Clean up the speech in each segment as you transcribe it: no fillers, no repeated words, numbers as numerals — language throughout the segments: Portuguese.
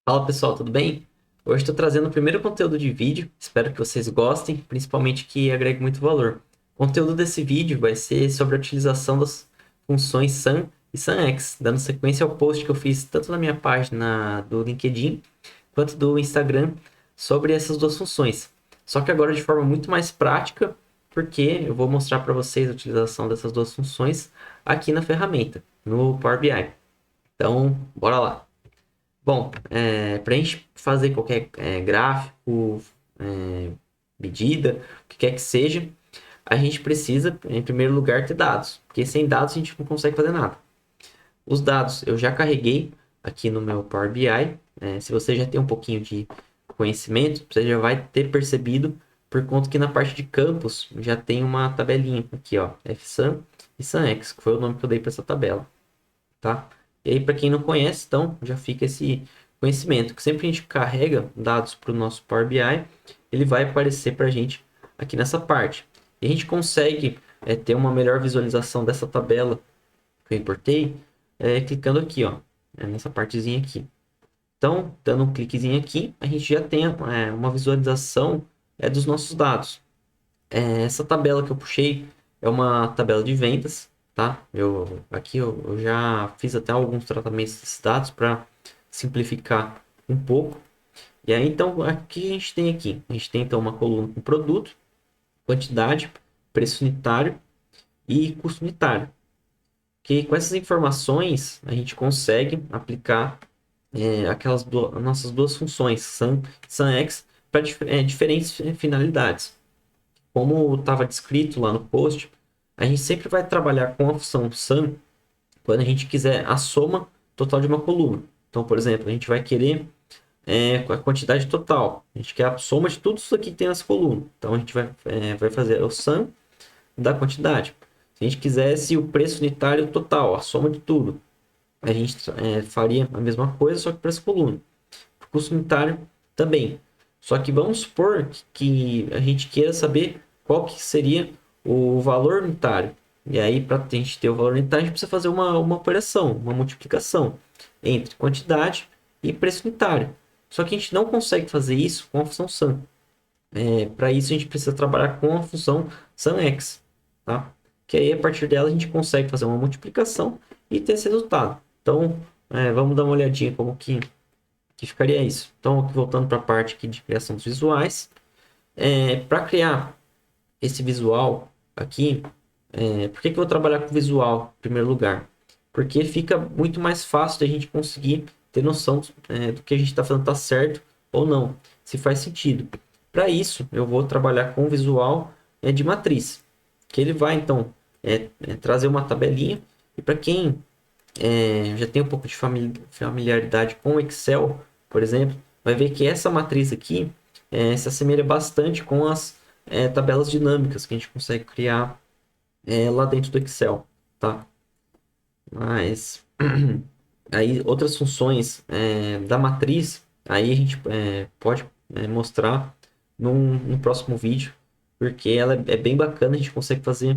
Fala pessoal, tudo bem? Hoje estou trazendo o primeiro conteúdo de vídeo, espero que vocês gostem, principalmente que agregue muito valor. O conteúdo desse vídeo vai ser sobre a utilização das funções SUN e SUNX, dando sequência ao post que eu fiz tanto na minha página do LinkedIn quanto do Instagram sobre essas duas funções. Só que agora de forma muito mais prática, porque eu vou mostrar para vocês a utilização dessas duas funções aqui na ferramenta, no Power BI. Então, bora lá! Bom, para a gente fazer qualquer gráfico, é, medida, o que quer que seja, a gente precisa, em primeiro lugar, ter dados, porque sem dados a gente não consegue fazer nada. Os dados eu já carreguei aqui no meu Power BI. Se você já tem um pouquinho de conhecimento, você já vai ter percebido, por conta que na parte de campos já tem uma tabelinha aqui, ó, FSUN e SUNX, que foi o nome que eu dei para essa tabela, tá? E aí, para quem não conhece, então, já fica esse conhecimento, que sempre a gente carrega dados para o nosso Power BI, ele vai aparecer para a gente aqui nessa parte. E a gente consegue ter uma melhor visualização dessa tabela que eu importei, clicando aqui, ó, nessa partezinha aqui. Então, dando um cliquezinho aqui, a gente já tem uma visualização dos nossos dados. Essa tabela que eu puxei é uma tabela de vendas, tá? Eu já fiz até alguns tratamentos desses dados para simplificar um pouco. E aí, então, aqui a gente tem aqui. A gente tem, então, uma coluna com produto, quantidade, preço unitário e custo unitário. Que com essas informações, a gente consegue aplicar nossas duas funções, SUN e SUNX, para diferentes finalidades. Como estava descrito lá no post, a gente sempre vai trabalhar com a função sum quando a gente quiser a soma total de uma coluna. Então, por exemplo, a gente vai querer a quantidade total. A gente quer a soma de tudo isso aqui que tem nessa coluna. Então, a gente vai fazer o sum da quantidade. Se a gente quisesse o preço unitário total, a soma de tudo, a gente faria a mesma coisa, só que para essa coluna. O custo unitário também. Só que vamos supor que a gente queira saber qual que seria o valor unitário. E aí, para a gente ter o valor unitário, a gente precisa fazer uma operação, uma multiplicação entre quantidade e preço unitário. Só que a gente não consegue fazer isso com a função sum. Para isso, a gente precisa trabalhar com a função SUMX, tá? Que aí, a partir dela, a gente consegue fazer uma multiplicação e ter esse resultado. Então, vamos dar uma olhadinha como que ficaria isso. Então, aqui, voltando para a parte aqui de criação dos visuais. Para criar esse visual aqui, por que eu vou trabalhar com visual em primeiro lugar? Porque fica muito mais fácil da gente conseguir ter noção do que a gente está fazendo está certo ou não, se faz sentido. Para isso, eu vou trabalhar com visual de matriz, que ele vai então trazer uma tabelinha. E para quem já tem um pouco de familiaridade com o Excel, por exemplo, vai ver que essa matriz aqui se assemelha bastante com as tabelas dinâmicas que a gente consegue criar lá dentro do Excel, tá? Mas aí outras funções da matriz, aí a gente pode mostrar num próximo vídeo, porque ela é bem bacana, a gente consegue fazer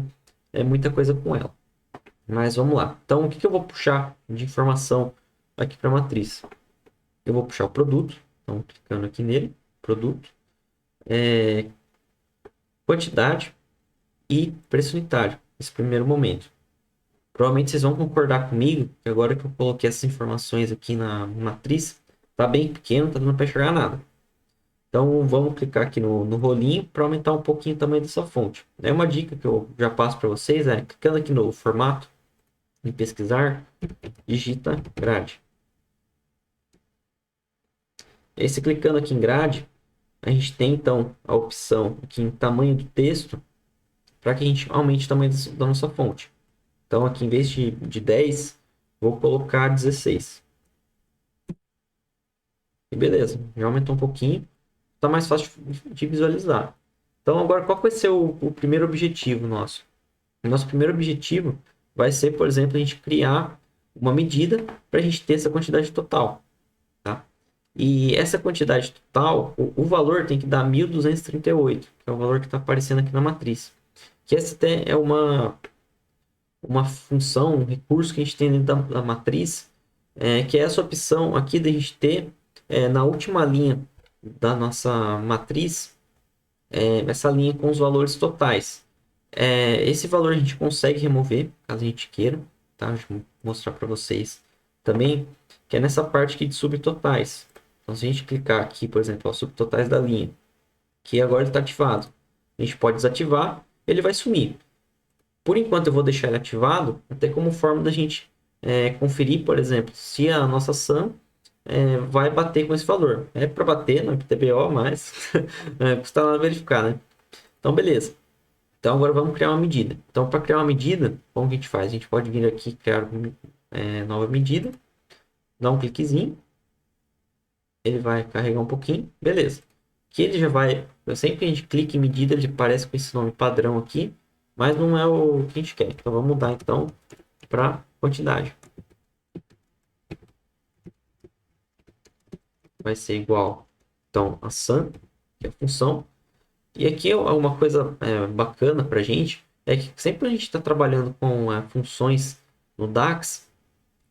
muita coisa com ela. Mas vamos lá. Então, o que eu vou puxar de informação aqui para a matriz? Eu vou puxar o produto. Então, clicando aqui nele, produto, quantidade e preço unitário, nesse primeiro momento. Provavelmente vocês vão concordar comigo que agora que eu coloquei essas informações aqui na matriz, tá bem pequeno, tá dando para enxergar nada. Então, vamos clicar aqui no rolinho para aumentar um pouquinho o tamanho dessa fonte. Uma dica que eu já passo para vocês clicando aqui no formato, em pesquisar, digita grade. E aí, se clicando aqui em grade, a gente tem então a opção aqui em tamanho do texto para que a gente aumente o tamanho da nossa fonte. Então, aqui em vez de 10, vou colocar 16. E beleza, já aumentou um pouquinho, está mais fácil de visualizar. Então, agora, qual vai ser o primeiro objetivo nosso? O nosso primeiro objetivo vai ser, por exemplo, a gente criar uma medida para a gente ter essa quantidade total. Tá? E essa quantidade total, o valor tem que dar 1.238, que é o valor que está aparecendo aqui na matriz. Que essa até é uma função, um recurso que a gente tem dentro da matriz, que é essa opção aqui da gente ter na última linha da nossa matriz, essa linha com os valores totais. Esse valor a gente consegue remover, caso a gente queira, tá? Deixa eu mostrar para vocês também, que é nessa parte aqui de subtotais. Então, se a gente clicar aqui, por exemplo, ó, subtotais da linha, que agora está ativado, a gente pode desativar, ele vai sumir. Por enquanto eu vou deixar ele ativado, até como forma da gente conferir, por exemplo, se a nossa sum vai bater com esse valor. É para bater no MTBO, mas custa nada verificar, né? Então, beleza. Então, agora vamos criar uma medida. Então, para criar uma medida, como que a gente faz? A gente pode vir aqui, criar nova medida, dar um cliquezinho, ele vai carregar um pouquinho, beleza. Que ele já vai, sempre que a gente clica em medida, ele aparece com esse nome padrão aqui, mas não é o que a gente quer. Então, vamos mudar então para quantidade. Vai ser igual, então, a sum, que é a função. E aqui é uma coisa bacana para a gente, é que sempre a gente está trabalhando com funções no DAX,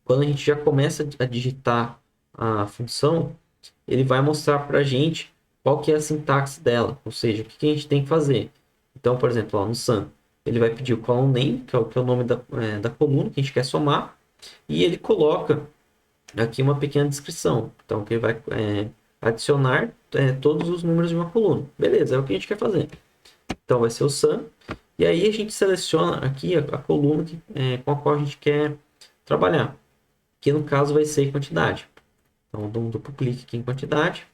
quando a gente já começa a digitar a função, ele vai mostrar para a gente qual que é a sintaxe dela, ou seja, o que, que a gente tem que fazer. Então, por exemplo, ó, no sum, ele vai pedir o column name, que é o nome da coluna que a gente quer somar, e ele coloca aqui uma pequena descrição. Então, que ele vai adicionar todos os números de uma coluna. Beleza, é o que a gente quer fazer. Então, vai ser o sum, e aí a gente seleciona aqui a coluna com a qual a gente quer trabalhar, que no caso vai ser quantidade. Então, dou um duplo clique aqui em quantidade.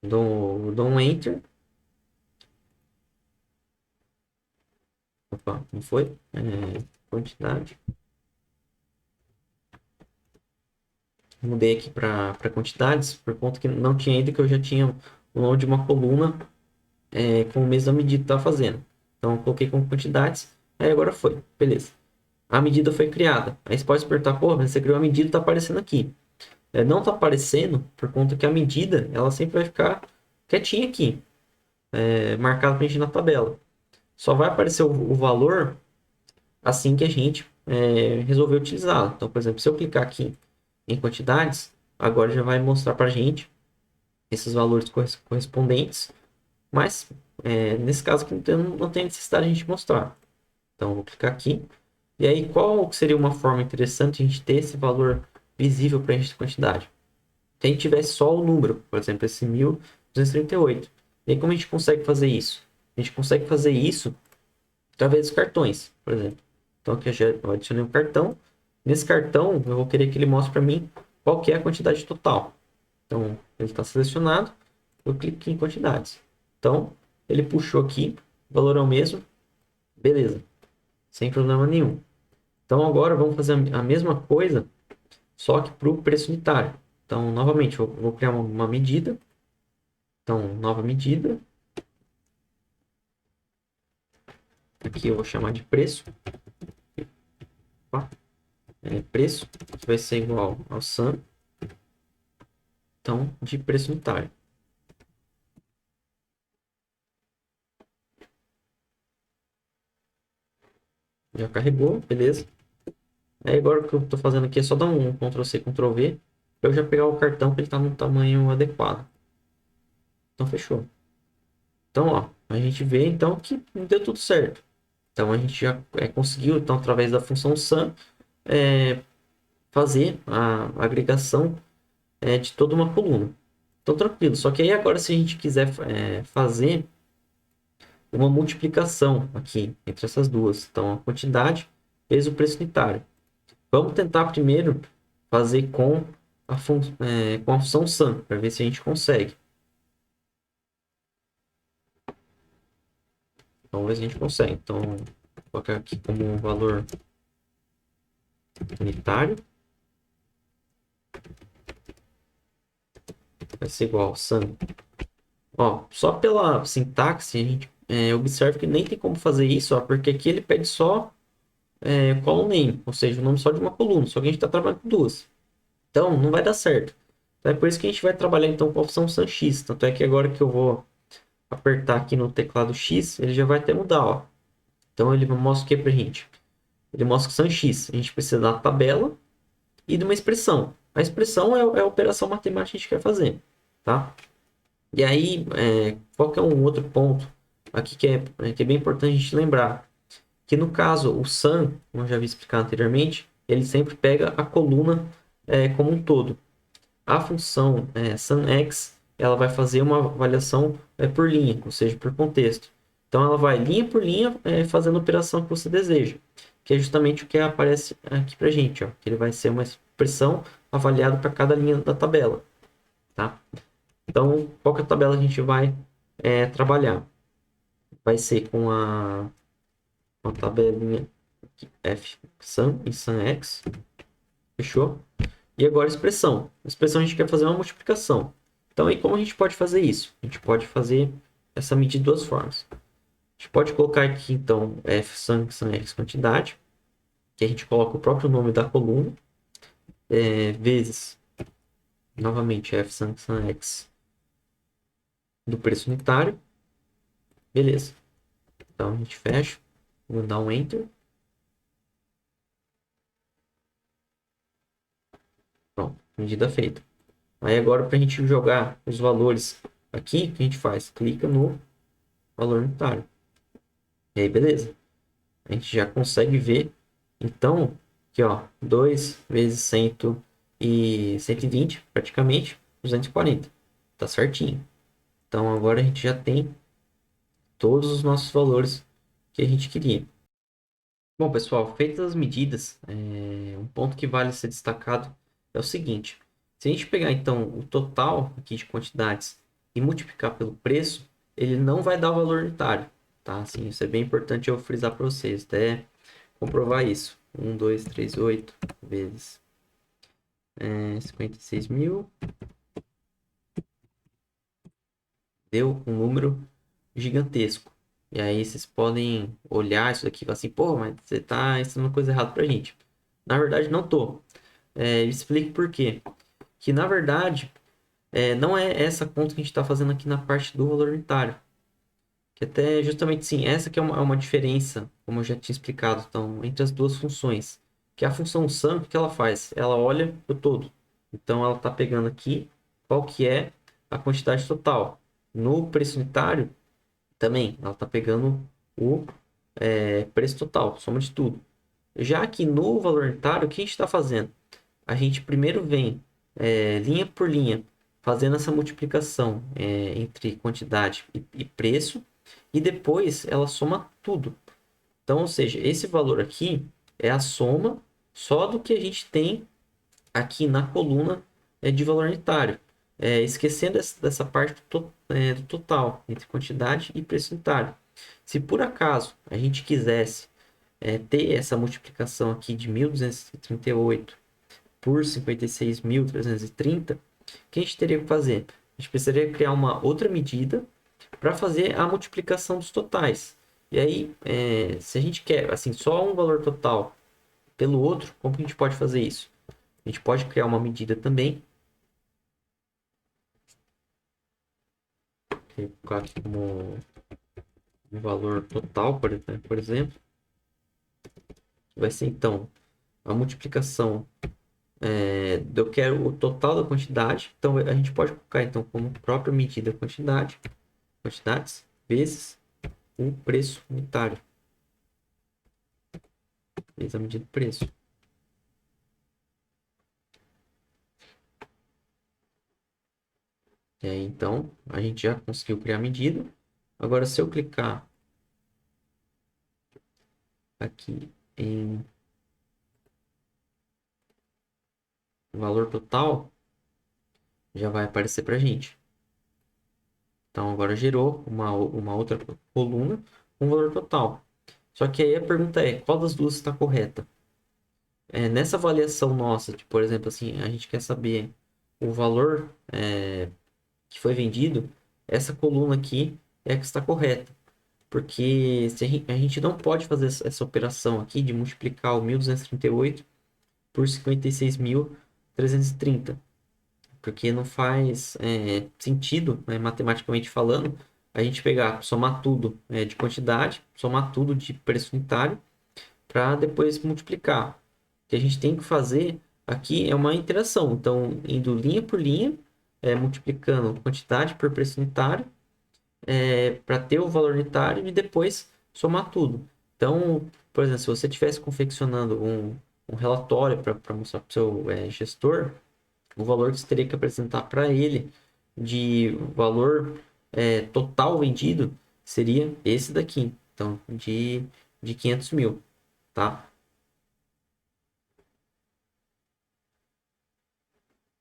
Dou um Enter. Opa, não foi? Quantidade. Mudei aqui para quantidades, por conta que não tinha ainda, que eu já tinha o nome de uma coluna com o mesmo medida que estava fazendo. Então, eu coloquei como quantidades. Aí agora foi. Beleza. A medida foi criada. Aí você pode se perguntar, pô, mas você criou a medida, está aparecendo aqui. Não está aparecendo por conta que a medida, ela sempre vai ficar quietinha aqui, marcada para a gente na tabela. Só vai aparecer o valor assim que a gente resolver utilizá-lo. Então, por exemplo, se eu clicar aqui em quantidades, agora já vai mostrar para a gente esses valores correspondentes, mas nesse caso aqui não tem necessidade de a gente mostrar. Então, eu vou clicar aqui. E aí, qual seria uma forma interessante de a gente ter esse valor visível para a gente de quantidade? Se a gente tivesse só o número, por exemplo, esse 1238. E aí, como a gente consegue fazer isso? A gente consegue fazer isso através dos cartões, por exemplo. Então, aqui eu adicionei um cartão. Nesse cartão, eu vou querer que ele mostre para mim qual que é a quantidade total. Então, ele está selecionado. Eu clico em quantidades. Então, ele puxou aqui, o valor é o mesmo. Beleza, sem problema nenhum. Então, agora vamos fazer a mesma coisa, só que para o preço unitário. Então, novamente, eu vou criar uma medida. Então, nova medida. Aqui eu vou chamar de preço. Opa. Preço, que vai ser igual ao sum. Então, de preço unitário. Já carregou, beleza. Aí agora o que eu estou fazendo aqui é só dar um Ctrl+C, Ctrl+V, para eu já pegar o cartão para ele estar no tamanho adequado. Então, fechou. Então, ó, a gente vê então que deu tudo certo. Então, a gente já conseguiu, então, através da função sum, fazer a agregação de toda uma coluna. Então, tranquilo. Só que aí agora, se a gente quiser fazer uma multiplicação aqui entre essas duas, então a quantidade vezes o preço unitário. Vamos tentar primeiro fazer com a função sum, para ver se a gente consegue. Então, vamos ver se a gente consegue. Então, vou colocar aqui como um valor unitário. Vai ser igual sum. Ó, só pela sintaxe, a gente observa que nem tem como fazer isso, ó, porque aqui ele pede só column name, ou seja, o nome só de uma coluna, só que a gente está trabalhando com duas. Então, não vai dar certo. Então, é por isso que a gente vai trabalhar então com a opção sum x. Tanto é que agora que eu vou apertar aqui no teclado X, ele já vai até mudar, ó. Então, ele mostra o que pra gente? Ele mostra que sum x. A gente precisa da tabela e de uma expressão. A expressão é a operação matemática que a gente quer fazer, tá? E aí, qual que é um outro ponto aqui que é bem importante a gente lembrar? Que no caso, o sum, como eu já vi explicar anteriormente, ele sempre pega a coluna como um todo. A função SUMX, ela vai fazer uma avaliação por linha, ou seja, por contexto. Então, ela vai linha por linha fazendo a operação que você deseja, que é justamente o que aparece aqui para a gente, ó, que ele vai ser uma expressão avaliada para cada linha da tabela, tá? Então, qual que é a tabela que a gente vai trabalhar? Vai ser com uma tabelinha F sum e SUMX, fechou? E agora expressão. Expressão a gente quer fazer uma multiplicação. Então, aí como a gente pode fazer isso? A gente pode fazer essa medida de duas formas. A gente pode colocar aqui, então, f sum x quantidade, que a gente coloca o próprio nome da coluna, vezes, novamente, f sum x do preço unitário. Beleza. Então, a gente fecha, vou dar um Enter. Pronto, medida feita. Aí agora, para a gente jogar os valores aqui, o que a gente faz? Clica no valor unitário. E aí, beleza. A gente já consegue ver, então, aqui, ó, 2 vezes 100 e 120, praticamente, 240. Tá certinho. Então, agora a gente já tem todos os nossos valores que a gente queria. Bom, pessoal, feitas as medidas, um ponto que vale ser destacado é o seguinte. Se a gente pegar, então, o total aqui de quantidades e multiplicar pelo preço, ele não vai dar o valor unitário, tá? Assim, isso é bem importante eu frisar para vocês, até comprovar isso. 1, 2, 3, 8 vezes 56 mil. Deu um número gigantesco. E aí vocês podem olhar isso aqui e falar assim, pô, mas você tá ensinando coisa errada pra gente. Na verdade, não tô. Explique por quê. Que na verdade, não é essa conta que a gente está fazendo aqui na parte do valor unitário. Que até justamente sim, essa que é uma diferença, como eu já tinha explicado, então, entre as duas funções. Que a função sum, o que ela faz? Ela olha o todo. Então, ela está pegando aqui qual que é a quantidade total. No preço unitário, também, ela está pegando o preço total, soma de tudo. Já que no valor unitário, o que a gente está fazendo? A gente primeiro vem linha por linha, fazendo essa multiplicação entre quantidade e preço, e depois ela soma tudo. Então, ou seja, esse valor aqui é a soma só do que a gente tem aqui na coluna de valor unitário. Esquecendo dessa parte do total, entre quantidade e preço unitário. Se por acaso a gente quisesse ter essa multiplicação aqui de 1.238 por 56.330, o que a gente teria que fazer? A gente precisaria criar uma outra medida para fazer a multiplicação dos totais. E aí, se a gente quer assim, só um valor total pelo outro, como que a gente pode fazer isso? A gente pode criar uma medida também, colocar aqui como um valor total, por exemplo, que vai ser então a multiplicação. Eu quero o total da quantidade, então a gente pode colocar então como própria medida quantidades vezes o preço unitário, vezes a medida do preço. Então a gente já conseguiu criar a medida. Agora, se eu clicar aqui em valor total, já vai aparecer para a gente. Então agora gerou uma outra coluna com valor total. Só que aí a pergunta é, qual das duas está correta? Nessa avaliação nossa, de, por exemplo, assim, a gente quer saber o valor que foi vendido, essa coluna aqui é a que está correta. Porque se a gente não pode fazer essa operação aqui de multiplicar o 1.238 por 56.330. Porque não faz sentido, né, matematicamente falando, a gente pegar, somar tudo de quantidade, somar tudo de preço unitário, para depois multiplicar. O que a gente tem que fazer aqui é uma interação. Então, indo linha por linha, multiplicando quantidade por preço unitário, para ter o valor unitário e depois somar tudo. Então, por exemplo, se você estivesse confeccionando um relatório para mostrar para o seu gestor, o valor que você teria que apresentar para ele de valor total vendido seria esse daqui. Então, de 500 mil, tá?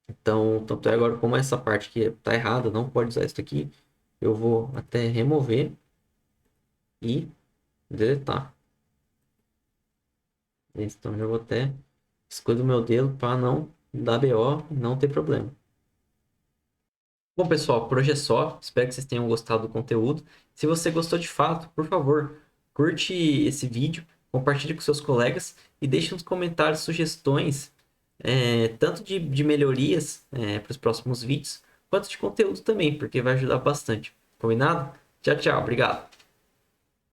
Então, tanto é agora, como essa parte aqui tá errada, não pode usar isso aqui, eu vou até remover e deletar. Então, já vou até excluir do meu dedo para não dar BO e não ter problema. Bom, pessoal, por hoje é só. Espero que vocês tenham gostado do conteúdo. Se você gostou de fato, por favor, curte esse vídeo, compartilhe com seus colegas e deixe nos comentários sugestões, tanto de melhorias, para os próximos vídeos, quanto de conteúdo também, porque vai ajudar bastante. Combinado? Tchau, tchau. Obrigado.